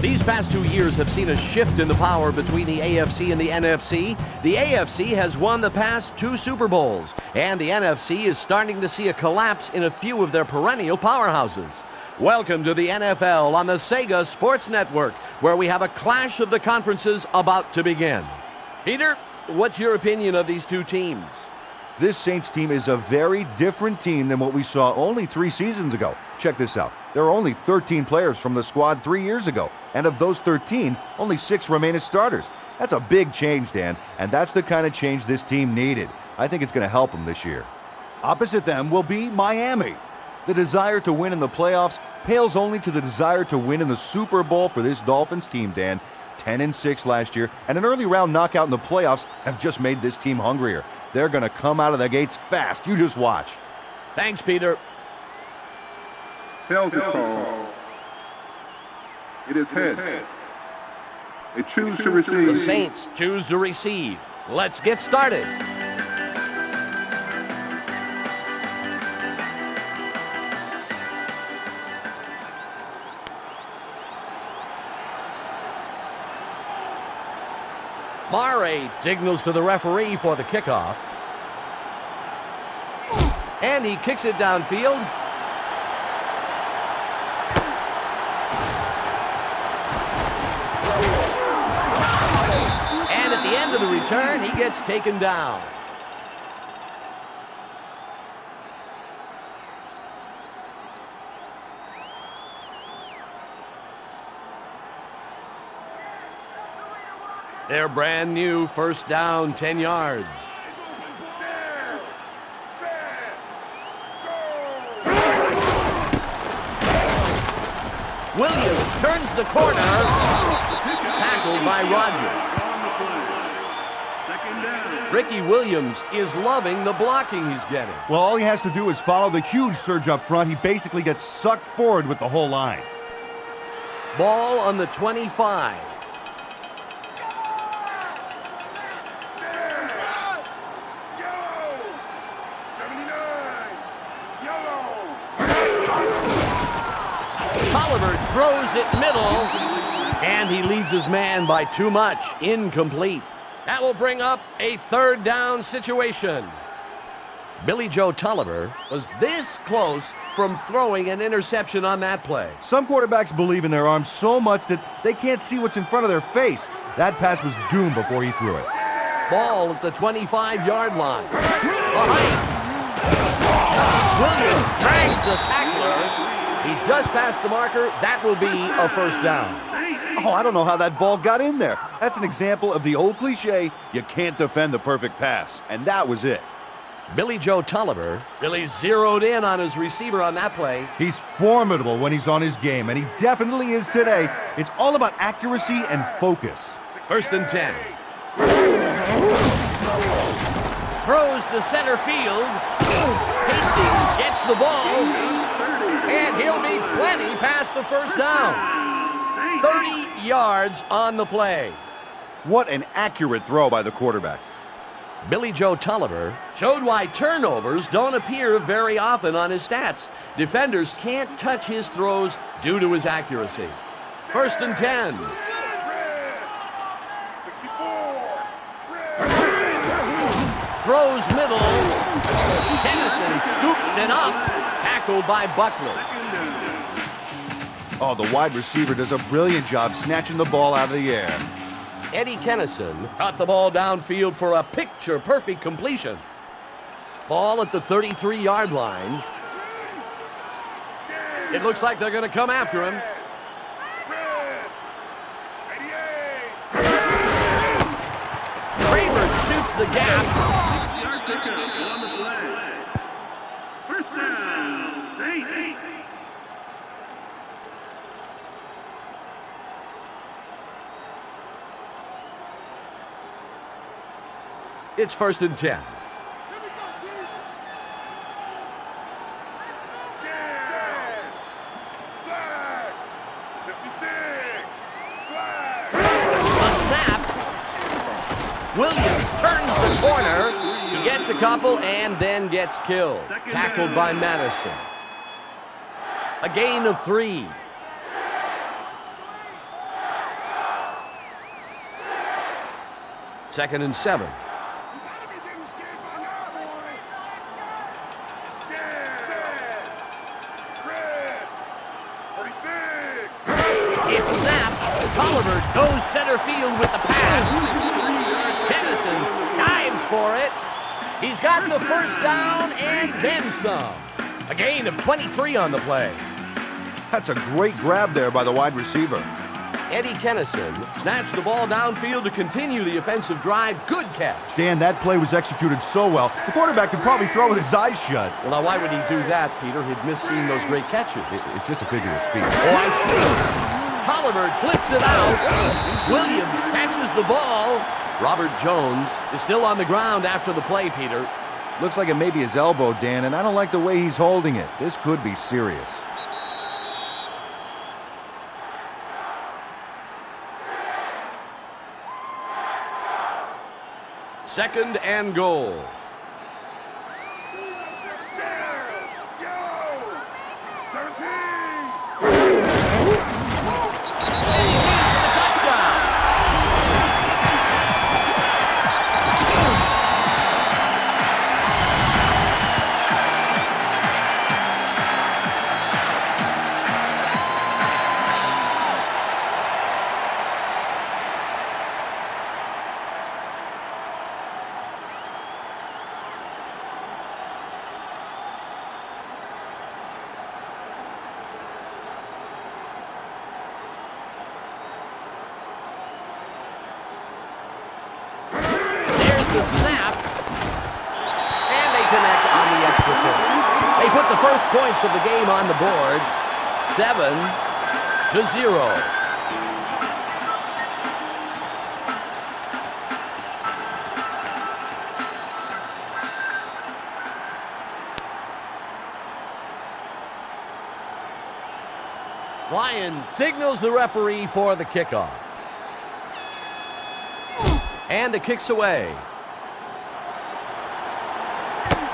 These past 2 years have seen a shift in the power between the AFC and the NFC. The AFC has won the past 2 Super Bowls, and the NFC is starting to see a collapse in a few of their perennial powerhouses. Welcome to the NFL on the Sega Sports Network, where we have a clash of the conferences about to begin. Peter, what's your opinion of these two teams? This Saints team is a very different team than what we saw only 3 seasons ago. Check this out. There are only 13 players from the squad 3 years ago, and of those 13, only 6 remain as starters. That's a big change, Dan, and that's the kind of change this team needed. I think it's going to help them this year. Opposite them will be Miami. The desire to win in the playoffs pales only to the desire to win in the Super Bowl for this Dolphins team, Dan. 10-6 last year, and an early round knockout in the playoffs have just made this team hungrier. They're going to come out of the gates fast. You just watch. Thanks, Peter. Penalty call. It is head. They choose to receive. The Saints choose to receive. Let's get started. Murray signals to the referee for the kickoff. And he kicks it downfield. And at the end of the return, he gets taken down. They're brand new, first down, 10 yards. Williams turns the corner, tackled by Rogers. Ricky Williams is loving the blocking he's getting. Well, all he has to do is follow the huge surge up front. He basically gets sucked forward with the whole line. Ball on the 25. Oliver throws it middle, and he leaves his man by too much. Incomplete. That will bring up a third down situation. Billy Joe Tolliver was this close from throwing an interception on that play. Some quarterbacks believe in their arms so much that they can't see what's in front of their face. That pass was doomed before he threw it. Ball at the 25-yard line. Behind. Williams drags the tackler. He just passed the marker. That will be a first down. Oh, I don't know how that ball got in there. That's an example of the old cliche, you can't defend the perfect pass. And that was it. Billy Joe Tolliver really zeroed in on his receiver on that play. He's formidable when he's on his game, and he definitely is today. It's all about accuracy and focus. First and 10. Throws to center field. Hastings gets the ball. And he'll be plenty past the first down. 30 yards on the play. What an accurate throw by the quarterback. Billy Joe Tolliver showed why turnovers don't appear very often on his stats. Defenders can't touch his throws due to his accuracy. First and 10. Throws middle. Tennyson scoops it up. Tackled by Buckley. Oh, the wide receiver does a brilliant job snatching the ball out of the air. Eddie Kennison got the ball downfield for a picture-perfect completion. Ball at the 33-yard line. It looks like they're going to come after him. Kramer shoots the gap. It's first and 10. Williams turns the corner. He gets a couple and then gets killed. Tackled by Madison. A gain of 3. 2nd and 7. It's snapped. Tolliver goes center field with the pass. Kennison dives for it. He's got the first down and then some. A gain of 23 on the play. That's a great grab there by the wide receiver. Eddie Kennison snatched the ball downfield to continue the offensive drive. Good catch. Dan, that play was executed so well, the quarterback could probably throw with his eyes shut. Well, now, why would he do that, Peter? He'd miss seeing those great catches. It's just a figure of speech. Oh, I see. Tolliver flips it out. Williams catches the ball. Robert Jones is still on the ground after the play, Peter. Looks like it may be his elbow, Dan, and I don't like the way he's holding it. This could be serious. Second and goal. The snap, and they connect on the extra point. They put the first points of the game on the board, 7-0. Ryan signals the referee for the kickoff. And the kick's away.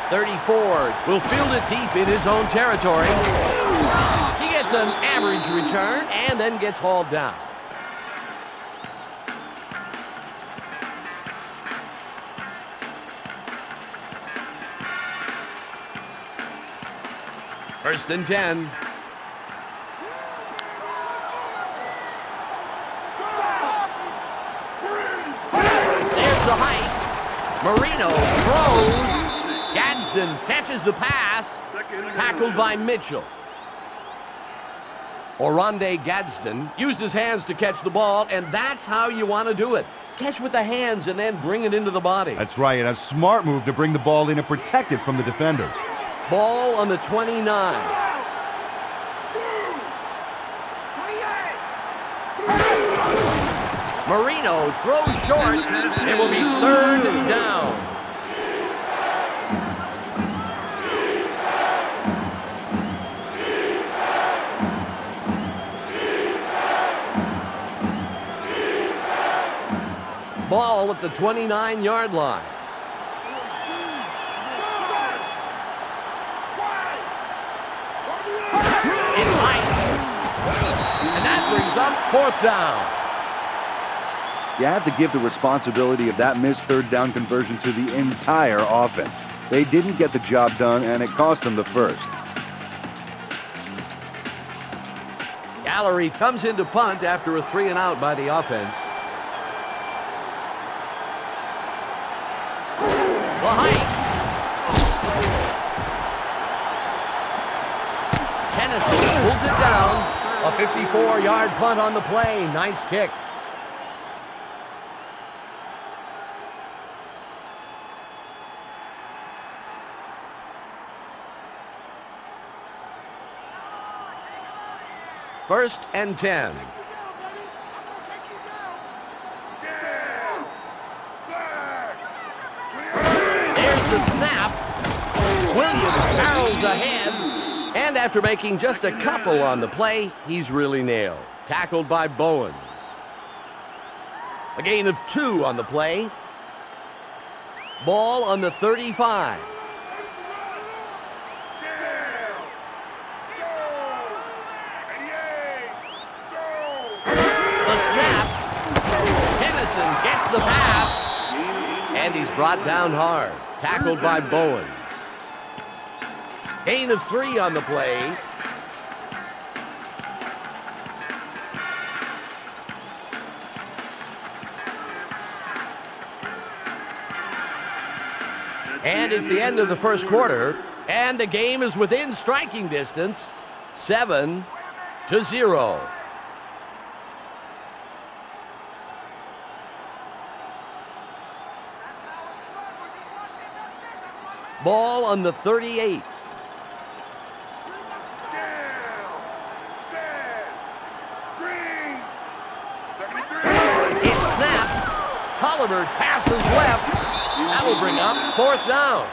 34 will field it deep in his own territory. He gets an average return and then gets hauled down. First and 10. There's the height. Marino throws. Gadsden catches the pass, tackled by Mitchell. Oronde Gadsden used his hands to catch the ball, and that's how you want to do it. Catch with the hands and then bring it into the body. That's right, and a smart move to bring the ball in and protect it from the defenders. Ball on the 29. Marino throws short. It will be 3rd down. Ball at the 29-yard line. It's high. And that brings up 4th down. You have to give the responsibility of that missed 3rd down conversion to the entire offense. They didn't get the job done, and it cost them the first. Gallery comes in to punt after a 3-and-out by the offense. The height. Tennessee pulls it down. A 54-yard punt on the play. Nice kick. First and 10. The snap. Williams barrels ahead, and after making just a couple on the play, he's really nailed. Tackled by Bowens. A gain of 2 on the play. Ball on the 35. The snap. Kennison gets the pass. And he's brought down hard. Tackled by Bowens. Gain of 3 on the play. And it's the end of the first quarter, and the game is within striking distance, 7-0. Ball on the 38. It's snapped. Tolliver passes left. That will bring up 4th down.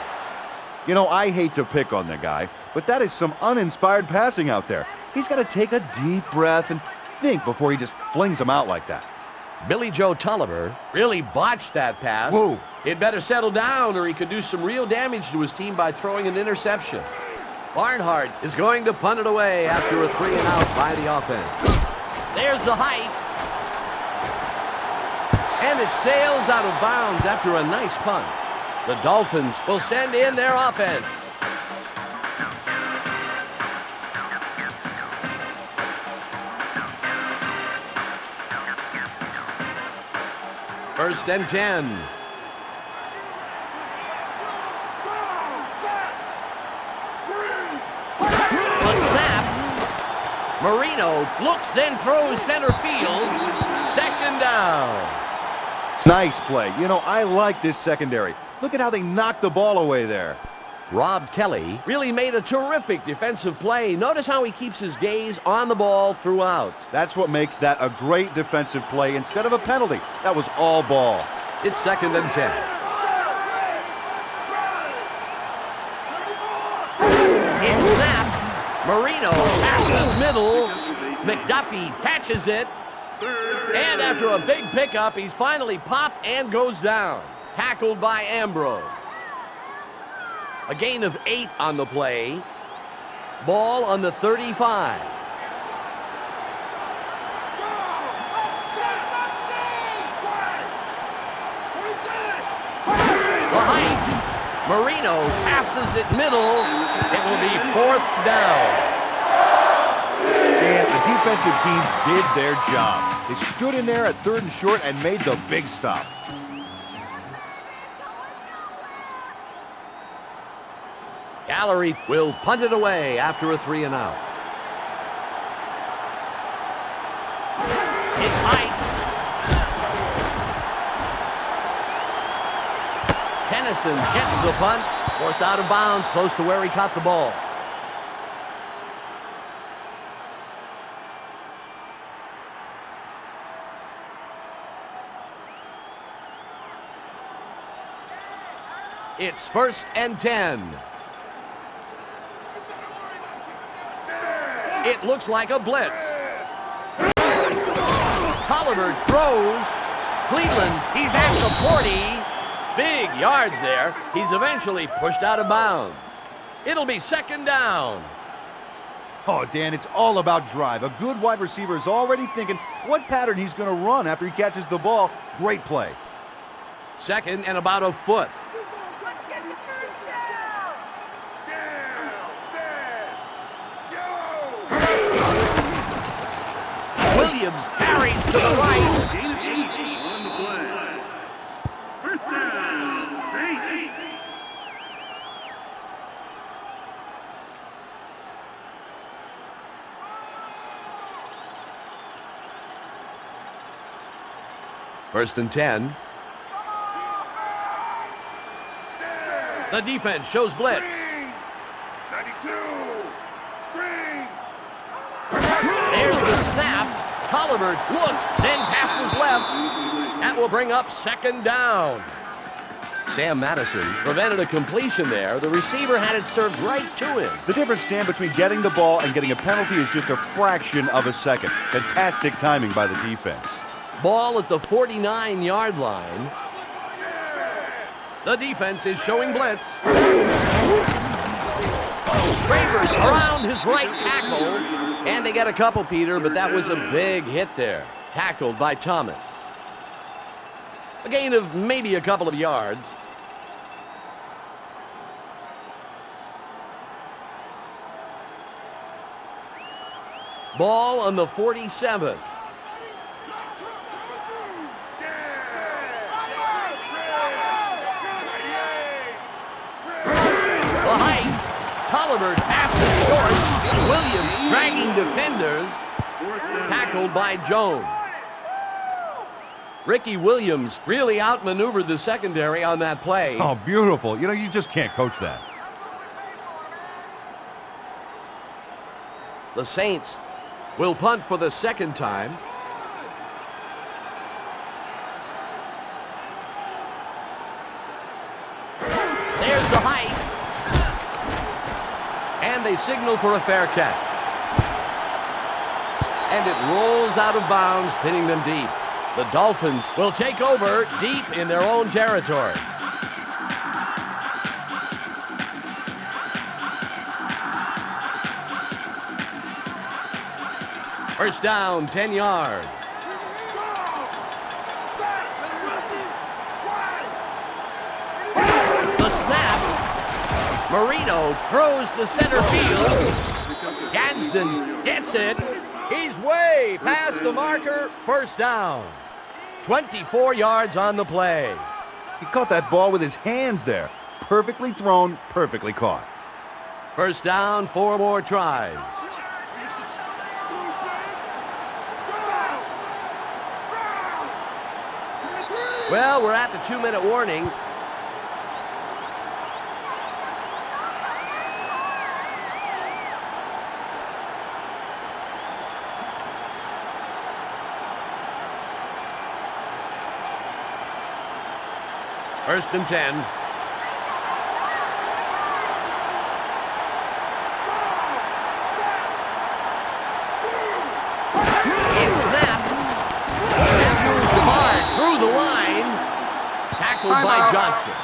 You know, I hate to pick on the guy, but that is some uninspired passing out there. He's got to take a deep breath and think before he just flings them out like that. Billy Joe Tolliver really botched that pass. Whoa. He'd better settle down or he could do some real damage to his team by throwing an interception. Barnhart is going to punt it away after a 3 and out by the offense. There's the hike. And it sails out of bounds after a nice punt. The Dolphins will send in their offense. First and 10. The snap. Marino looks, then throws center field. 2nd down. Nice play. You know, I like this secondary. Look at how they knocked the ball away there. Rob Kelly really made a terrific defensive play. Notice how he keeps his gaze on the ball throughout. That's what makes that a great defensive play instead of a penalty. That was all ball. It's 2nd and 10. It's snapped. Marino passes middle. McDuffie catches it. And after a big pickup, he's finally popped and goes down. Tackled by Ambrose. A gain of 8 on the play. Ball on the 35. The hike. Marino passes it middle. It will be 4th down. And the defensive team did their job. They stood in there at 3rd and short and made the big stop. Gallery will punt it away after a 3 and out. It's high. Tennyson gets the punt, forced out of bounds, close to where he caught the ball. It's 1st and 10. It looks like a blitz. Tolliver throws. Cleveland, he's at the 40. Big yards there. He's eventually pushed out of bounds. It'll be 2nd down. Oh, Dan, it's all about drive. A good wide receiver is already thinking what pattern he's going to run after he catches the ball. Great play. 2nd and about a foot. Williams carries to the right. On the play. First down. Saints. First and 10. The defense shows blitz. 92. Green. There's the snap. Tolliver looks, then passes left. That will bring up 2nd down. Sam Madison prevented a completion there. The receiver had it served right to him. The difference, Dan, between getting the ball and getting a penalty is just a fraction of a second. Fantastic timing by the defense. Ball at the 49-yard line. The defense is showing blitz. Travers around his right tackle. And they get a couple, Peter, but that was a big hit there. Tackled by Thomas. A gain of maybe a couple of yards. Ball on the 47. The height. Tolliver passes short. Williams dragging defenders. Tackled by Jones. Ricky Williams really outmaneuvered the secondary on that play. Oh, beautiful. You know, you just can't coach that. The Saints will punt for the second time. There's the height. And they signal for a fair catch. And it rolls out of bounds, pinning them deep. The Dolphins will take over deep in their own territory. First down, 10 yards. The snap. Marino throws to center field. Gadsden gets it. He's way past the marker. First down. 24 yards on the play. He caught that ball with his hands there. Perfectly thrown, perfectly caught. First down, 4 more tries. Well, we're at the 2-minute warning. First and 10. It's snapped. Jabbar through the line. Tackled by Johnson.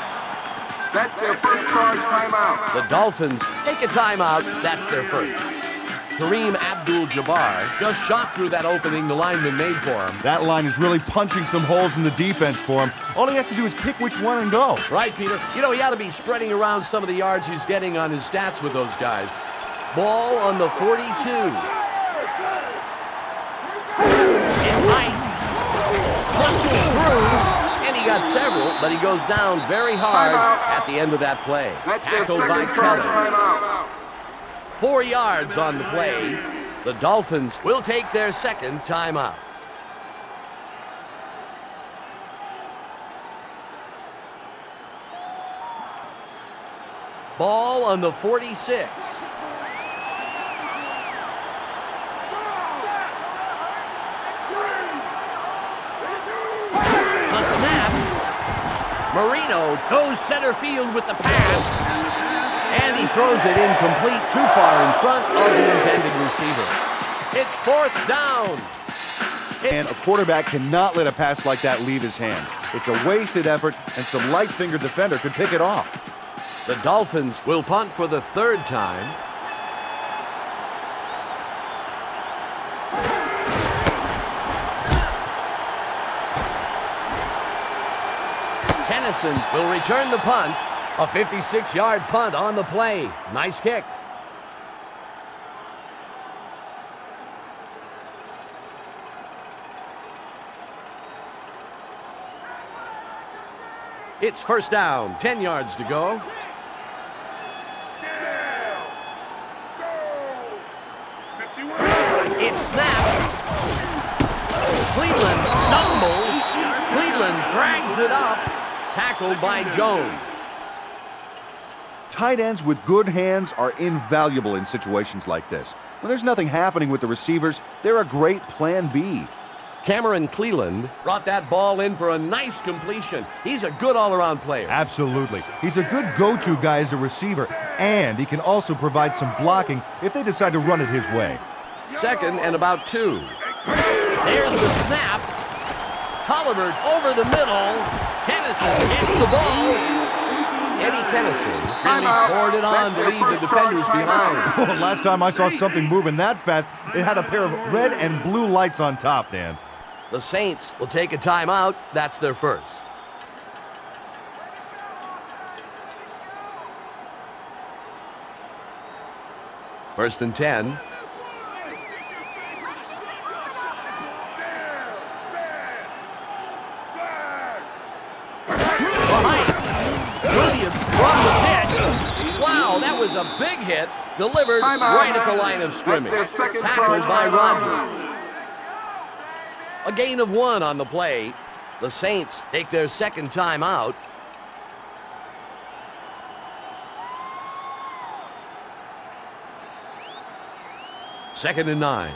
That's their first charge timeout. The Dolphins take a timeout. That's their first. Kareem Abdul-Jabbar just shot through that opening the lineman made for him. That line is really punching some holes in the defense for him. All he has to do is pick which one and go. Right, Peter. You know, he ought to be spreading around some of the yards he's getting on his stats with those guys. Ball on the 42. It's Mike. Pushing through, and he got several, but he goes down very hard at the end of that play. Tackled by Keller. 4 yards on the play. The Dolphins will take their second timeout. Ball on the 46. The snap. Marino goes center field with the pass. And he throws it incomplete, too far in front of the intended receiver. It's 4th down. And a quarterback cannot let a pass like that leave his hands. It's a wasted effort, and some light-fingered defender could pick it off. The Dolphins will punt for the 3rd time. Kennison will return the punt. A 56-yard punt on the play. Nice kick. It's first down, 10 yards to go. It's snapped. Cleveland stumbles. Cleveland drags it up. Tackled by Jones. Tight ends with good hands are invaluable in situations like this. When there's nothing happening with the receivers, they're a great plan B. Cameron Cleveland brought that ball in for a nice completion. He's a good all-around player. Absolutely. He's a good go-to guy as a receiver, and he can also provide some blocking if they decide to run it his way. Second and about 2. There's the snap. Tolliver over the middle. Kennison hits the ball. Eddie Kennison really poured it on to leave the defenders behind. Last time I saw something moving that fast, it had a pair of red and blue lights on top, Dan. The Saints will take a timeout. That's their first. First and 10. Williams from the pitch. Wow, that was a big hit, delivered right at the line of scrimmage. Tackled by Rogers. A gain of 1 on the play. The Saints take their second time out. Second and 9.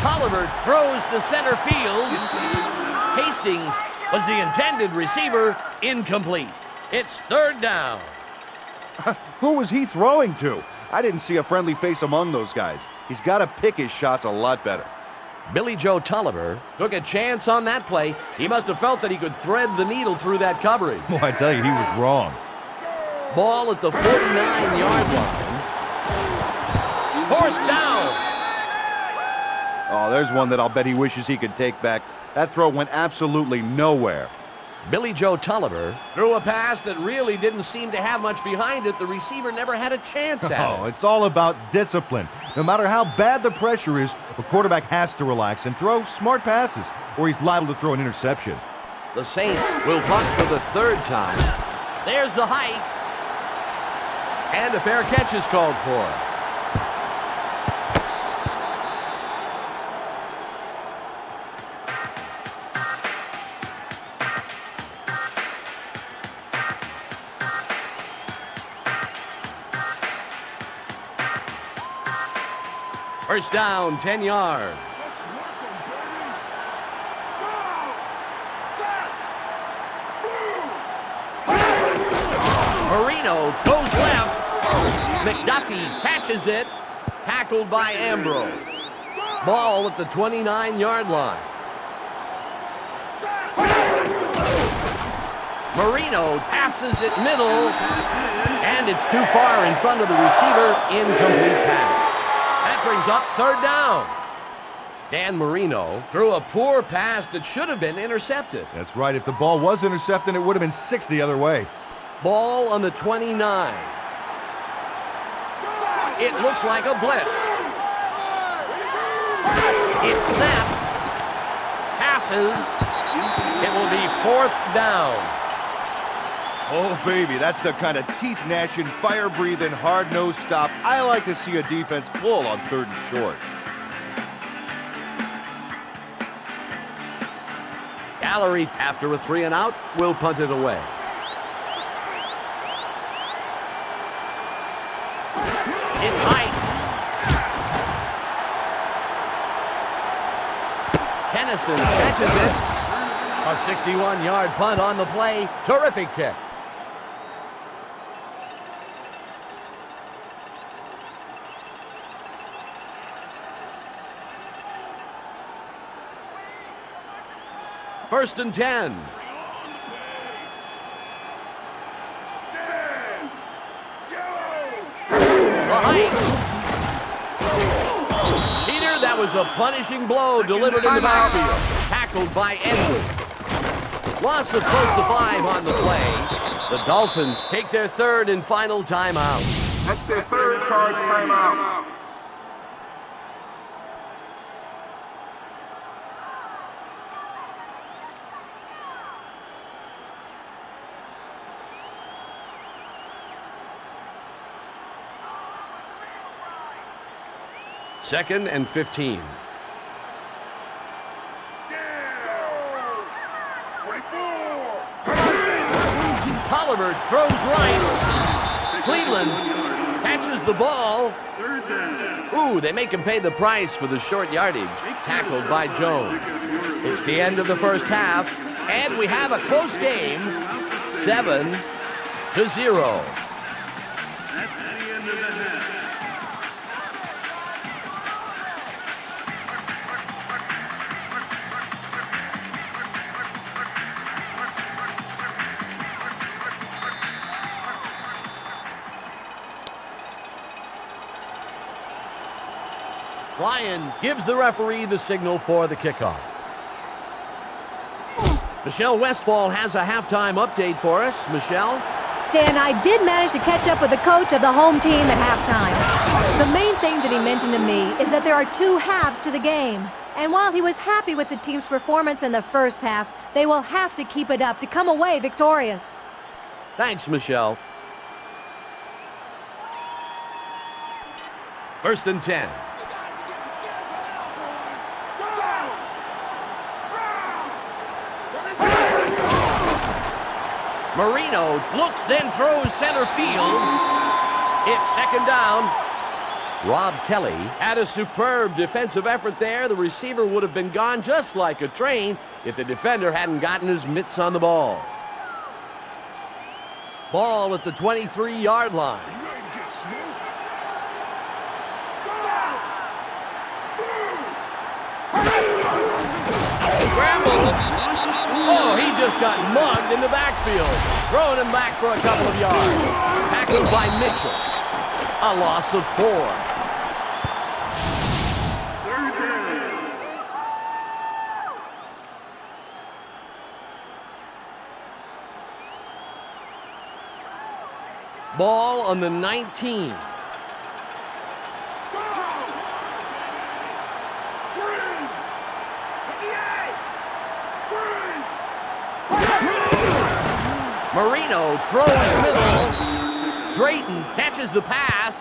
Tolliver throws to center field. Hastings was the intended receiver, incomplete. It's third down. Who was he throwing to? I didn't see a friendly face among those guys. He's got to pick his shots a lot better. Billy Joe Tolliver took a chance on that play. He must have felt that he could thread the needle through that coverage. Well, I tell you, he was wrong. Ball at the 49-yard line. Fourth down. Oh, there's one that I'll bet he wishes he could take back. That throw went absolutely nowhere. Billy Joe Tolliver threw a pass that really didn't seem to have much behind it. The receiver never had a chance at it. It's all about discipline. No matter how bad the pressure is, a quarterback has to relax and throw smart passes, or he's liable to throw an interception. The Saints will punt for the third time. There's the hike. And a fair catch is called for. First down, 10 yards. Marino goes left. McDuffie catches it. Tackled by Ambrose. Ball at the 29-yard line. Marino passes it middle. And it's too far in front of the receiver. Incomplete pass. That brings up third down. Dan Marino threw a poor pass that should have been intercepted. That's right. If the ball was intercepted, it would have been 6 the other way. Ball on the 29. It looks like a blitz. It snaps. Passes. It will be fourth down. Oh, baby, that's the kind of teeth-gnashing, fire-breathing, hard-nosed stop I like to see a defense pull on third and short. Gallery, after a 3 and out, will punt it away. It's high. Kennison catches it. A 61-yard punt on the play. Terrific kick. First and 10. Peter, that was a punishing blow delivered in the backfield. Tackled by Edwards. Loss of close to 5 on the play. The Dolphins take their third and final timeout. That's their third charge timeout. Second and 15. Tolliver throws right. Cleveland catches the ball. Ooh, they make him pay the price for the short yardage. Tackled by Jones. It's the end of the first half, and we have a close game, 7-0. That's the end of the half. Ryan gives the referee the signal for the kickoff. Michelle Westphal has a halftime update for us. Michelle? Dan, I did manage to catch up with the coach of the home team at halftime. The main thing that he mentioned to me is that there are two halves to the game. And while he was happy with the team's performance in the first half, they will have to keep it up to come away victorious. Thanks, Michelle. 1st and 10. Marino looks, then throws center field. It's 2nd down. Rob Kelly had a superb defensive effort there. The receiver would have been gone just like a train if the defender hadn't gotten his mitts on the ball. Ball at the 23-yard line. Scramble. Oh, he just got mugged in the backfield. Throwing him back for a couple of yards. Tackled by Mitchell. A loss of 4. Ball on the 19. Marino throws middle. Drayton catches the pass.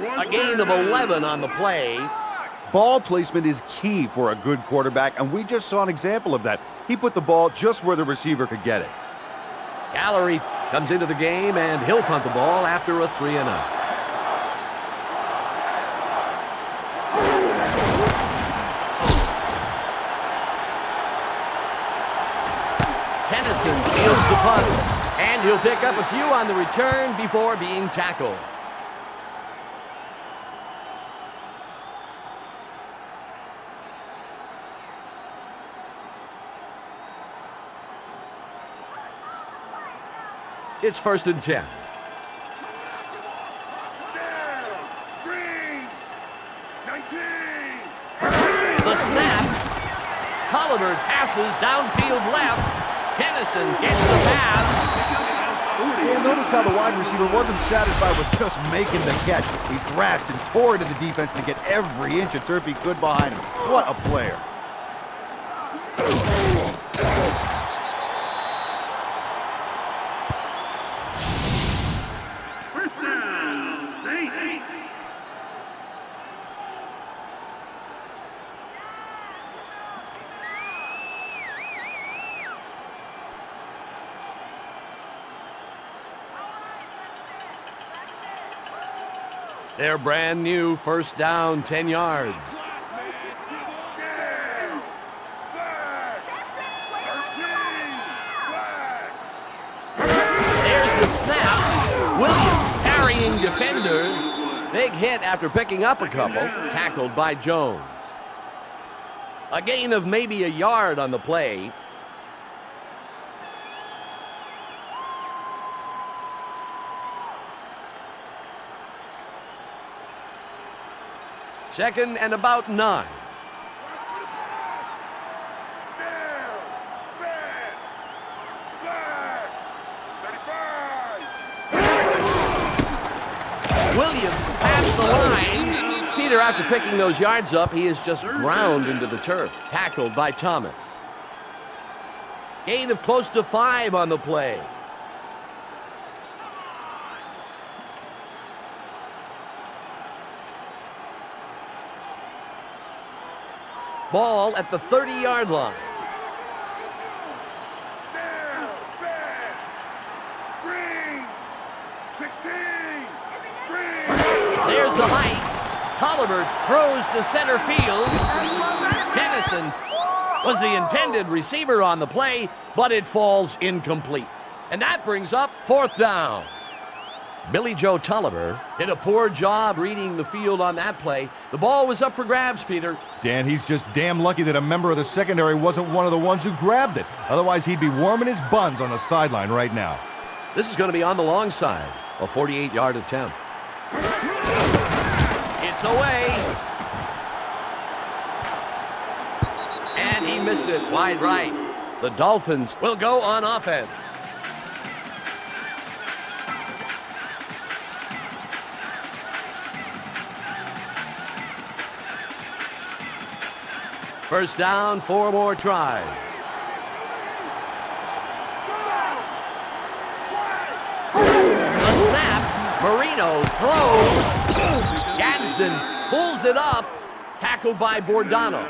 A gain of 11 on the play. Ball placement is key for a good quarterback, and we just saw an example of that. He put the ball just where the receiver could get it. Gallery comes into the game, and he'll punt the ball after a 3-and-out. Tennyson fields the punt. And he'll pick up a few on the return before being tackled. It's 1st and 10. The snap. Tolliver passes downfield left. Tennyson gets the pass. And notice how the wide receiver wasn't satisfied with just making the catch. He thrashed and tore into the defense to get every inch of turf he could behind him. What a player. They're brand new, 1st down, 10 yards. There's the snap. Williams carrying defenders. Big hit after picking up a couple. Tackled by Jones. A gain of maybe a yard on the play. Second and about 9. Williams past the line. Peter, after picking those yards up, he is just ground into the turf. Tackled by Thomas. Gain of close to 5 on the play. Ball at the 30-yard line. There's the height. Tolliver throws to center field. Tennyson was the intended receiver on the play, but it falls incomplete. And that brings up 4th down. Billy Joe Tolliver did a poor job reading the field on that play. The ball was up for grabs, Peter. Dan, he's just damn lucky that a member of the secondary wasn't one of the ones who grabbed it. Otherwise, he'd be warming his buns on the sideline right now. This is going to be on the long side. A 48-yard attempt. It's away. And he missed it wide right. The Dolphins will go on offense. First down, 4 more tries. The snap, Marino throws. Gadsden pulls it up, tackled by Bordano.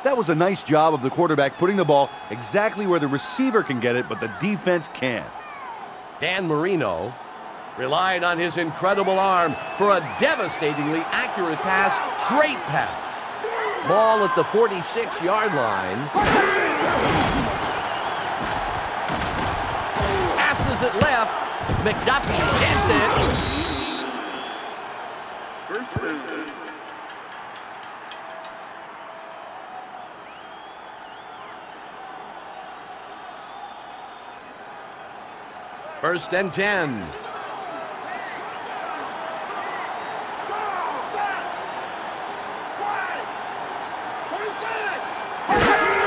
That was a nice job of the quarterback putting the ball exactly where the receiver can get it, but the defense can't. Dan Marino relied on his incredible arm for a devastatingly accurate pass. Great pass. Ball at the 46-yard line. Passes it left. McDuffie gets it. First down. First and 10.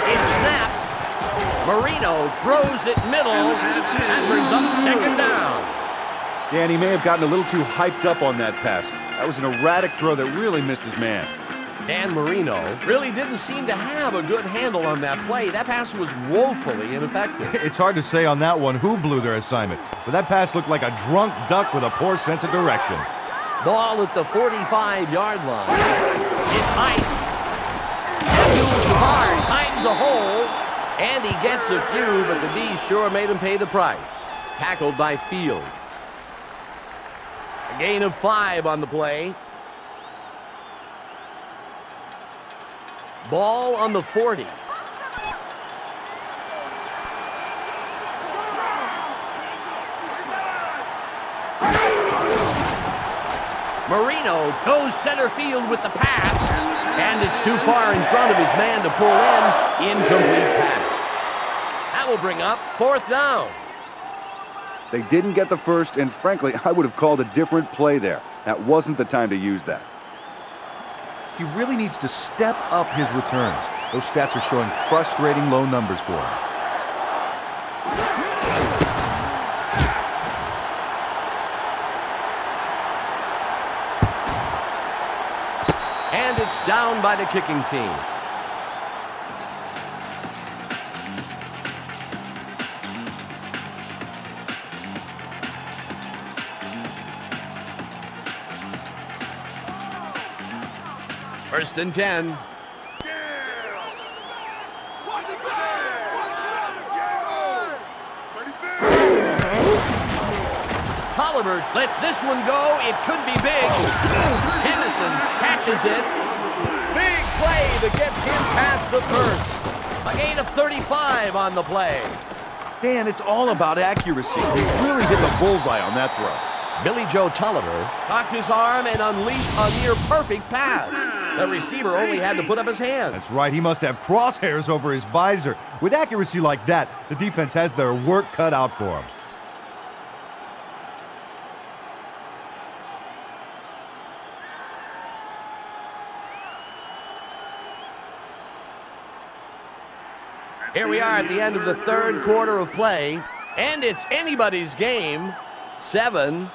It's snapped. Marino throws it middle. That brings up second down. Dan, he may have gotten a little too hyped up on that pass. That was an erratic throw that really missed his man. Dan Marino really didn't seem to have a good handle on that play. That pass was woefully ineffective. It's hard to say on that one who blew their assignment, but that pass looked like a drunk duck with a poor sense of direction. Ball at the 45-yard line. It's Ice. Jabbar finds a hole, and he gets a few, but the D sure made him pay the price. Tackled by Fields. A gain of 5 on the play. Ball on the 40. Marino goes center field with the pass, and it's too far in front of his man to pull in. Incomplete pass. That will bring up 4th down. They didn't get the first, and frankly, I would have called a different play there. That wasn't the time to use that. He really needs to step up his returns. Those stats are showing frustrating low numbers for him. And it's down by the kicking team. First and 10. Tolliver lets this one go. It could be big. Henderson catches it. Big play that gets him past the first. A gain of 35 on the play. Dan, it's all about accuracy. He really hit the bullseye on that throw. Billy Joe Tolliver cocked his arm and unleashed a near-perfect pass. The receiver only had to put up his hands. That's right. He must have crosshairs over his visor. With accuracy like that, the defense has their work cut out for him. Here we are at the end of the 3rd quarter of play, and it's anybody's game, 7-0.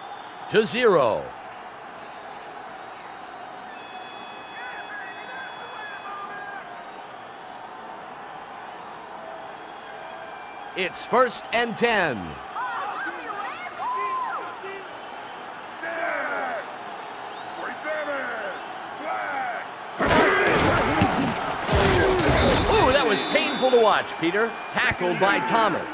It's 1st and 10. Ooh, that was painful to watch, Peter. Tackled by Thomas.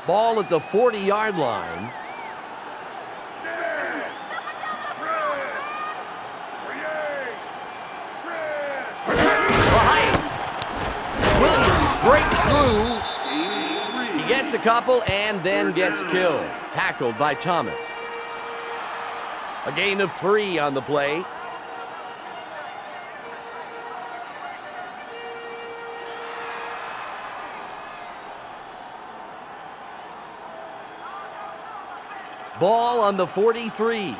Ball at the 40-yard line. Williams breaks through. He gets a couple and then gets killed. Tackled by Thomas. A gain of 3 on the play. Ball on the 43.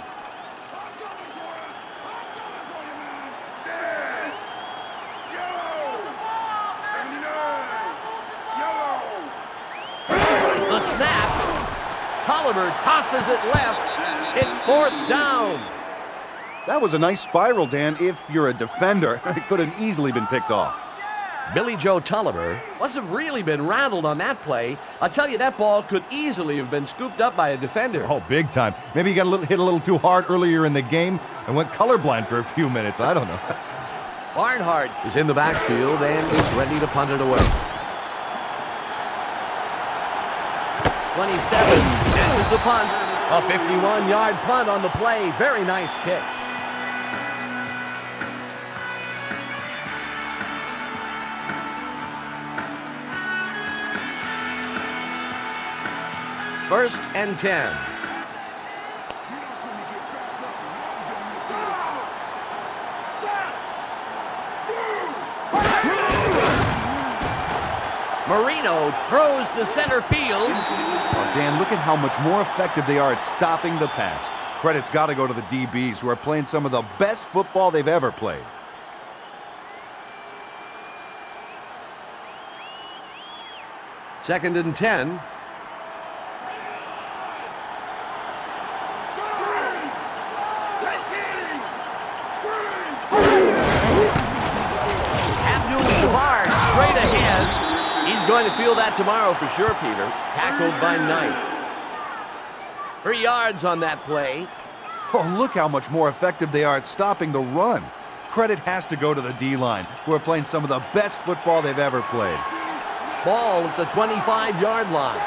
The snap. Tolliver tosses it left. It's fourth down. That was a nice spiral, Dan. If you're a defender, it could have easily been picked off. Billy Joe Tolliver must have really been rattled on that play. I'll tell you, that ball could easily have been scooped up by a defender. Oh, big time. Maybe he got hit a little too hard earlier in the game and went colorblind for a few minutes. I don't know. Barnhart is in the backfield and is ready to punt it away. 27 catches the punt. A 51-yard punt on the play. Very nice kick. First and 10. Marino throws to center field. Oh, Dan, look at how much more effective they are at stopping the pass. Credit's got to go to the DBs, who are playing some of the best football they've ever played. Second and 10. Abdul-Jabbar straight ahead. He's going to feel that tomorrow for sure, Peter. Tackled by Knight. 3 yards on that play. Oh, look how much more effective they are at stopping the run. Credit has to go to the D-line, who are playing some of the best football they've ever played. Ball at the 25-yard line.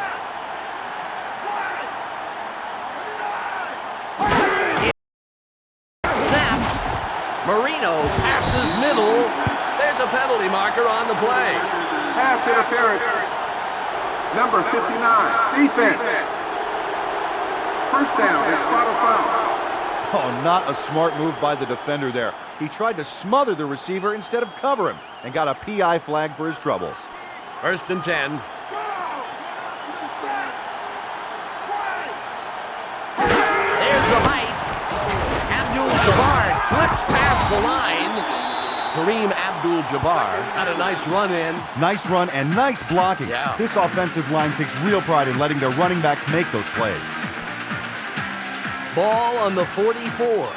Snap. Marino passes middle. There's a penalty marker on the play. Pass interference. Number 59. Defense. First down. It's spot a foul. Oh, not a smart move by the defender there. He tried to smother the receiver instead of cover him and got a PI flag for his troubles. First and 10. There's the height. Abdul-Jabbar slips past the line. Kareem Abdul-Jabbar got a nice run in. Nice run and nice blocking. Yeah. This offensive line takes real pride in letting their running backs make those plays. Ball on the 44.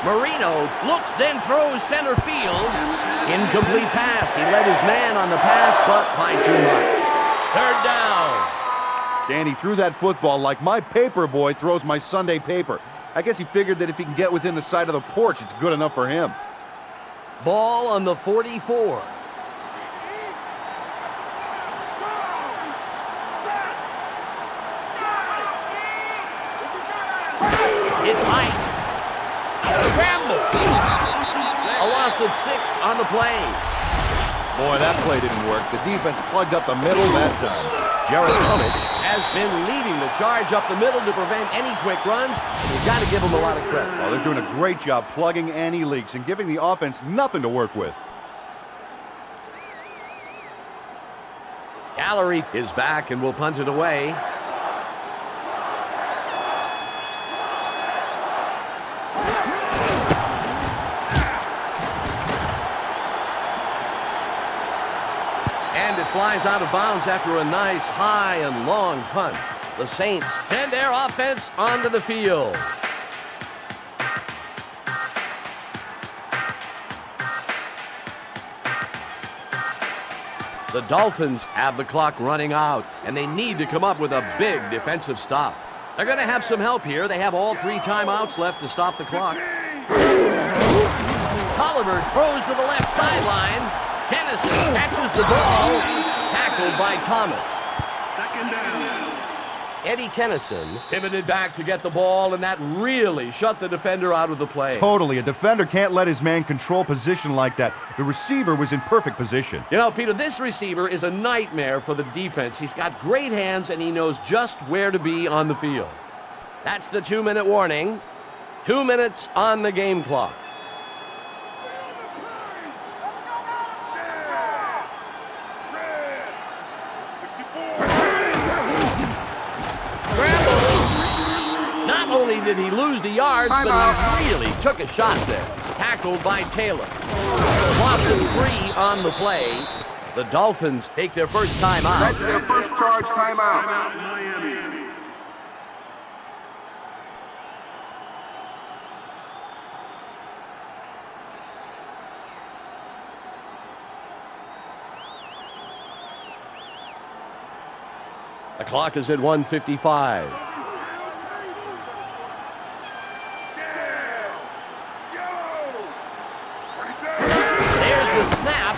Marino looks, then throws center field. Incomplete pass. He led his man on the pass, but by too much. Third down. Danny threw that football like my paper boy throws my Sunday paper. I guess he figured that if he can get within the side of the porch, it's good enough for him. Ball on the 44. It's Mike. Scramble. A loss of 6 on the play. Boy, that play didn't work. The defense plugged up the middle that time. Jared Cummings has been leading the charge up the middle to prevent any quick runs. You've got to give him a lot of credit. Well, they're doing a great job plugging any leaks and giving the offense nothing to work with. Gallery is back and will punt it away. And it flies out of bounds after a nice high and long punt. The Saints send their offense onto the field. The Dolphins have the clock running out, and they need to come up with a big defensive stop. They're going to have some help here. They have all 3 timeouts left to stop the clock. Tolliver throws to the left sideline. Kennison catches the ball, tackled by Thomas. Second down. Eddie Kennison pivoted back to get the ball, and that really shut the defender out of the play. Totally. A defender can't let his man control position like that. The receiver was in perfect position. You know, Peter, this receiver is a nightmare for the defense. He's got great hands, and he knows just where to be on the field. That's the 2-minute warning. 2 minutes on the game clock. did he lose the yards, but he really took a shot there. Tackled by Taylor. Loss of 3 on the play. The Dolphins take their first timeout. That's their first charge timeout. Miami. The clock is at 1:55. There's the snap.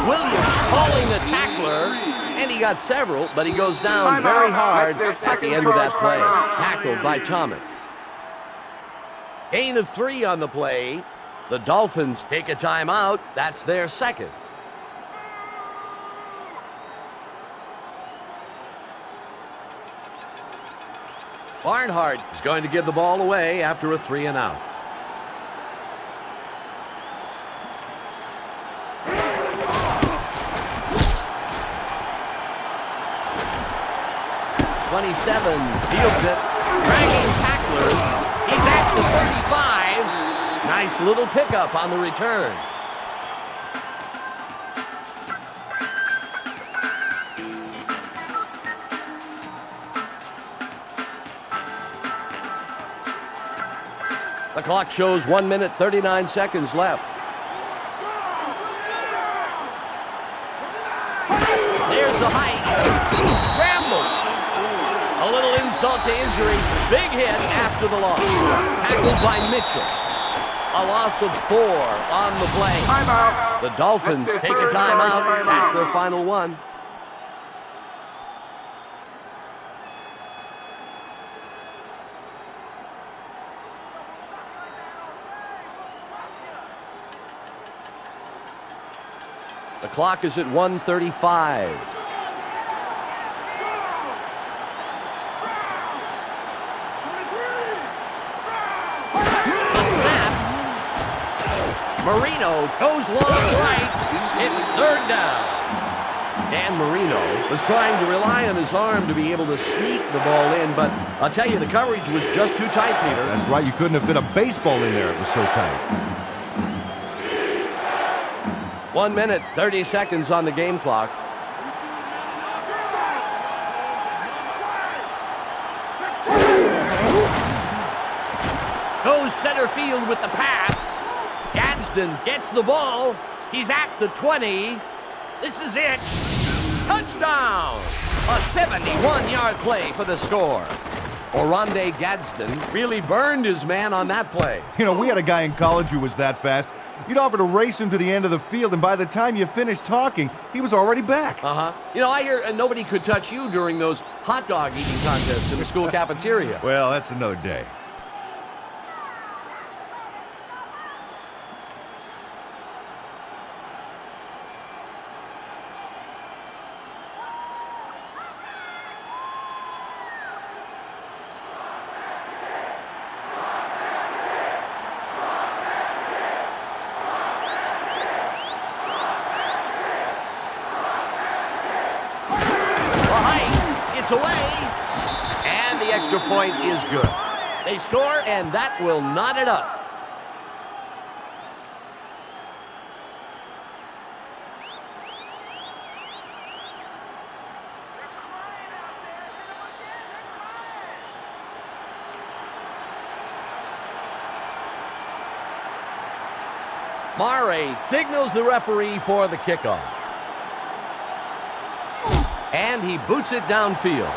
Williams calling the tackler, and he got several, but he goes down very hard at the end of that play. Tackled by Thomas. Gain of 3 on the play. The Dolphins take a timeout. That's their second. Barnhart is going to give the ball away after a 3-and-out. Fields it, dragging tacklers. He's at the 35. Nice little pickup on the return. The clock shows 1 minute, 39 seconds left. There's the height. Scramble. A little insult to injury. Big hit after the loss. Tackled by Mitchell. A loss of 4 on the play. Timeout. The Dolphins take a timeout. That's their final one. The clock is at 1:35. Marino goes long right. It's 3rd down. Dan Marino was trying to rely on his arm to be able to sneak the ball in, but I'll tell you, the coverage was just too tight, Peter. That's right. You couldn't have fit a baseball in there. It was so tight. 1 minute, 30 seconds on the game clock. Goes center field with the pass. Gadsden gets the ball. He's at the 20. This is it. Touchdown! A 71-yard play for the score. Oronde Gadsden really burned his man on that play. You know, we had a guy in college who was that fast. You'd offer to race him to the end of the field, and by the time you finished talking, he was already back. You know, I hear nobody could touch you during those hot dog eating contests in the school cafeteria. Well, that's another day. Away, and the extra point is good. They score, and that will knot it up. Mare signals the referee for the kickoff. And he boots it downfield.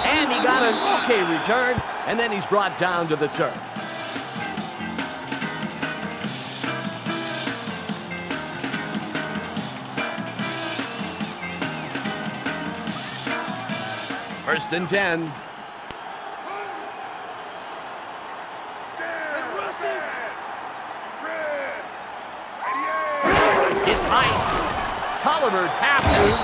And he got an okay return, and then he's brought down to the turf. First and 10. Tolliver passes.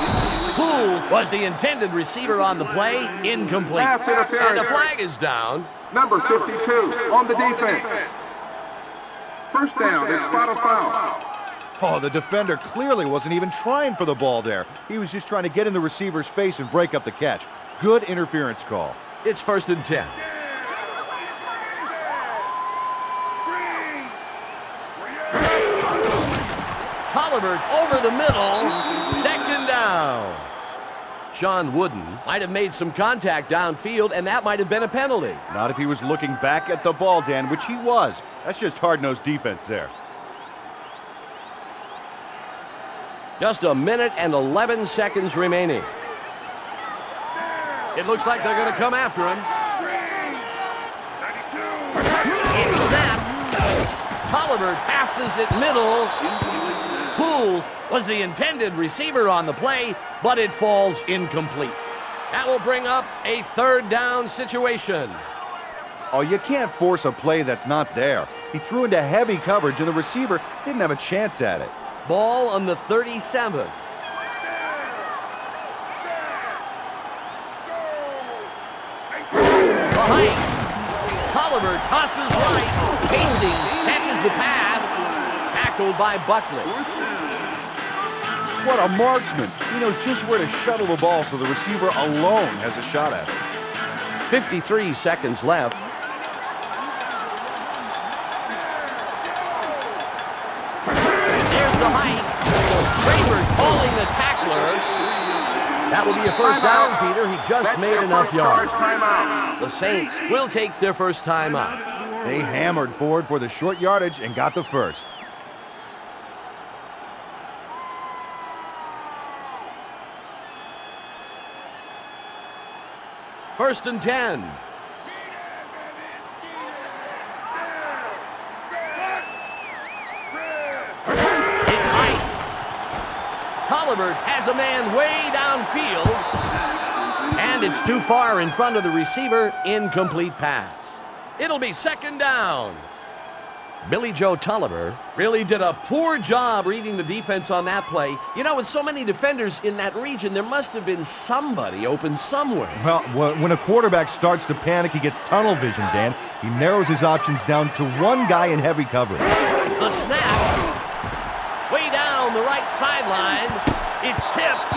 Poole was the intended receiver on the play. Incomplete. And the flag is down. Number 52 on the defense. First down, they spot a foul. Oh, the defender clearly wasn't even trying for the ball there. He was just trying to get in the receiver's face and break up the catch. Good interference call. It's 1st and 10. Tolliver over the middle. 2nd down. Sean Wooden might have made some contact downfield, and that might have been a penalty. Not if he was looking back at the ball, Dan, which he was. That's just hard-nosed defense there. Just a minute and 11 seconds remaining. It looks like they're going to come after him. It's snapped. Tolliver passes it middle. Poole was the intended receiver on the play, but it falls incomplete. That will bring up a 3rd down situation. Oh, you can't force a play that's not there. He threw into heavy coverage, and the receiver didn't have a chance at it. Ball on the 37. Behind. Tolliver tosses right. Hastings catches the pass. Tackled by Buckley. What a marksman. He knows just where to shuttle the ball so the receiver alone has a shot at it. 53 seconds left. There's the height. Kramer calling the tackler. That will be a 1st down, Peter. He just made enough yards. The Saints will take their 1st time out. They hammered forward for the short yardage and got the 1st. First and 10. It's height. Tolliver has a man way downfield. And it's too far in front of the receiver. Incomplete pass. It'll be 2nd down. Billy Joe Tolliver really did a poor job reading the defense on that play. You know, with so many defenders in that region, there must have been somebody open somewhere. Well, when a quarterback starts to panic, he gets tunnel vision, Dan. He narrows his options down to one guy in heavy coverage. The snap. Way down the right sideline. It's tipped.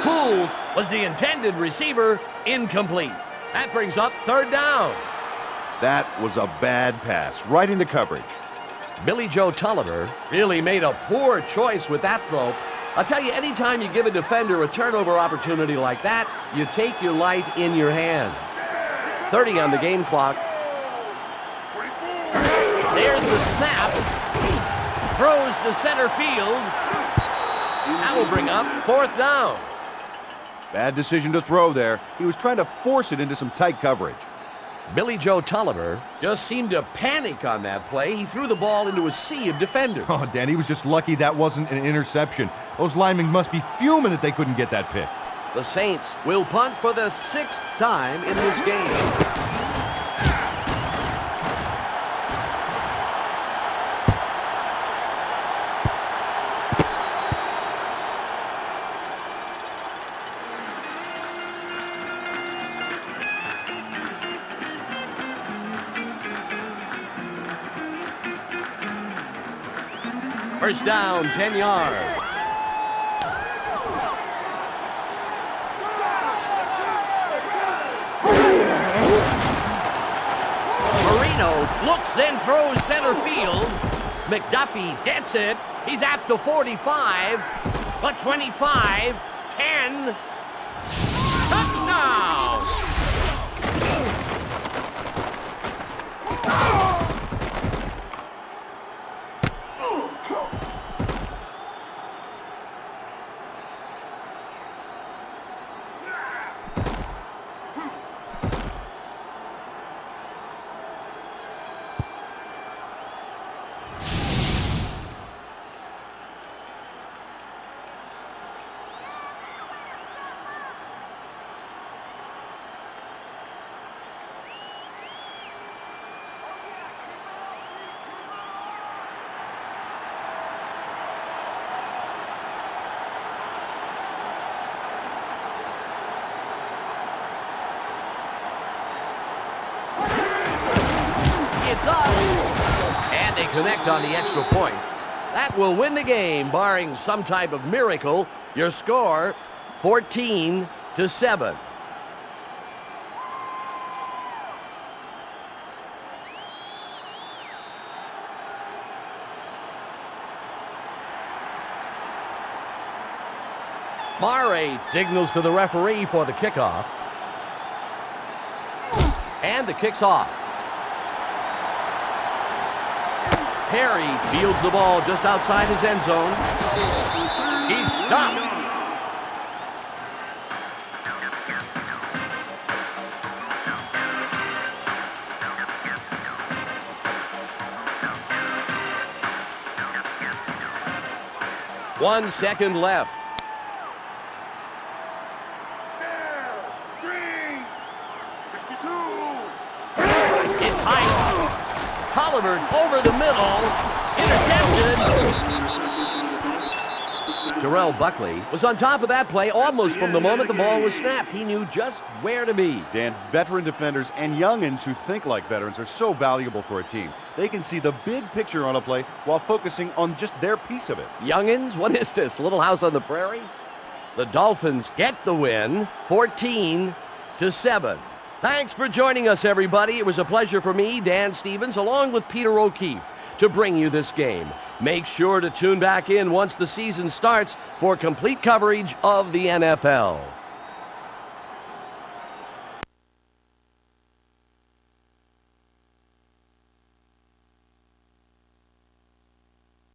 Poole was the intended receiver. Incomplete. That brings up 3rd down. That was a bad pass, right into coverage. Billy Joe Tolliver really made a poor choice with that throw. I'll tell you, anytime you give a defender a turnover opportunity like that, you take your life in your hands. 30 on the game clock. There's the snap. Throws to center field. That will bring up 4th down. Bad decision to throw there. He was trying to force it into some tight coverage. Billy Joe Tolliver just seemed to panic on that play. He threw the ball into a sea of defenders. Oh, Dan, he was just lucky that wasn't an interception. Those linemen must be fuming that they couldn't get that pick. The Saints will punt for the 6th time in this game. First down, 10 yards. Marino looks, then throws center field. McDuffie gets it. He's at the 45, the 25, 10. Touchdown! It's up. And they connect on the extra point. That will win the game, barring some type of miracle. Your score, 14-7. Mare signals to the referee for the kickoff. And the kick's off. Perry fields the ball just outside his end zone. He's stopped. One second left. It's high. Colliver over the middle. Intercepted. Terrell Buckley was on top of that play almost from the moment the ball was snapped. He knew just where to be. Dan, veteran defenders and youngins who think like veterans are so valuable for a team. They can see the big picture on a play while focusing on just their piece of it. Youngins, what is this? Little House on the Prairie? The Dolphins get the win, 14-7. Thanks for joining us, everybody. It was a pleasure for me, Dan Stevens, along with Peter O'Keefe, to bring you this game. Make sure to tune back in once the season starts for complete coverage of the NFL.